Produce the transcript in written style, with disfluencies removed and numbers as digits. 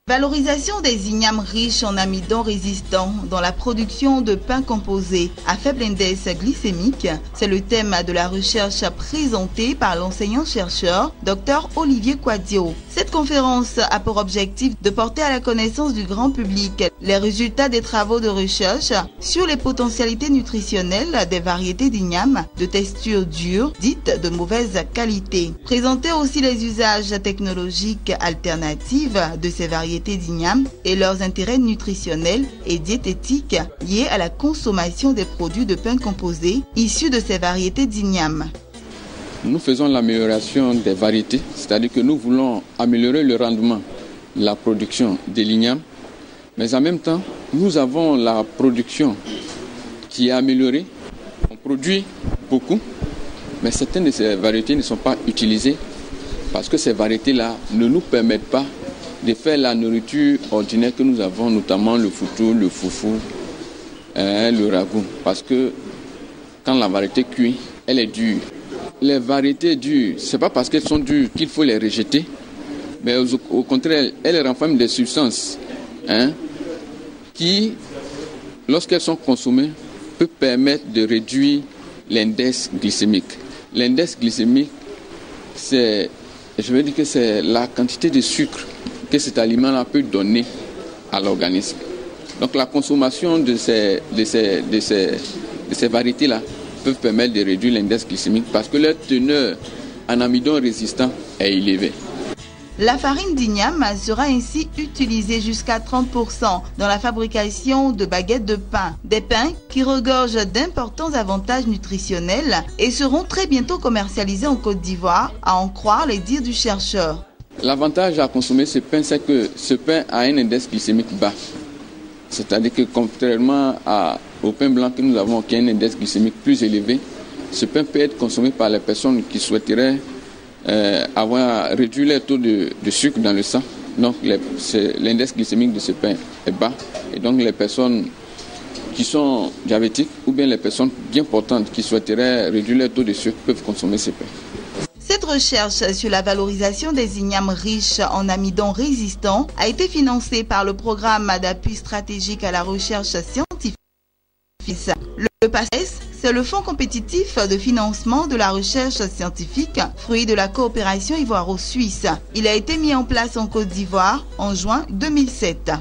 Valorisation des ignames riches en amidon résistant dans la production de pain composé à faible index glycémique, c'est le thème de la recherche présentée par l'enseignant-chercheur Dr Olivier Quadio. Cette conférence a pour objectif de porter à la connaissance du grand public les résultats des travaux de recherche sur les potentialités nutritionnelles des variétés d'ignames de texture dure, dites de mauvaise qualité. Présenter aussi les usages technologiques alternatifs de ces variétés d'ignames et leurs intérêts nutritionnels et diététiques liés à la consommation des produits de pain composé issus de ces variétés d'ignames. Nous faisons l'amélioration des variétés, c'est-à-dire que nous voulons améliorer le rendement, la production de l'igname, mais en même temps, nous avons la production qui est améliorée. On produit beaucoup, mais certaines de ces variétés ne sont pas utilisées parce que ces variétés-là ne nous permettent pas de faire la nourriture ordinaire que nous avons, notamment le foutou, le foufou, le ragoût. Parce que quand la variété cuit, elle est dure. Les variétés dures, ce n'est pas parce qu'elles sont dures qu'il faut les rejeter, mais au contraire, elles renferment des substances qui, lorsqu'elles sont consommées, peuvent permettre de réduire l'index glycémique. L'index glycémique, c'est la quantité de sucre que cet aliment-là peut donner à l'organisme. Donc la consommation de ces variétés-là peuvent permettre de réduire l'index glycémique parce que leur teneur en amidon résistant est élevée. La farine d'igname sera ainsi utilisée jusqu'à 30% dans la fabrication de baguettes de pain. Des pains qui regorgent d'importants avantages nutritionnels et seront très bientôt commercialisés en Côte d'Ivoire, à en croire les dires du chercheur. L'avantage à consommer ce pain, c'est que ce pain a un index glycémique bas. C'est-à-dire que contrairement au pain blanc que nous avons, qui a un index glycémique plus élevé, ce pain peut être consommé par les personnes qui souhaiteraient réduire leur taux de sucre dans le sang. Donc l'index glycémique de ce pain est bas. Et donc les personnes qui sont diabétiques ou bien les personnes bien portantes qui souhaiteraient réduire leur taux de sucre peuvent consommer ce pain. Cette recherche sur la valorisation des ignames riches en amidon résistant a été financée par le programme d'appui stratégique à la recherche scientifique. Le PACES, c'est le fonds compétitif de financement de la recherche scientifique, fruit de la coopération ivoiro-suisse. Il a été mis en place en Côte d'Ivoire en juin 2007.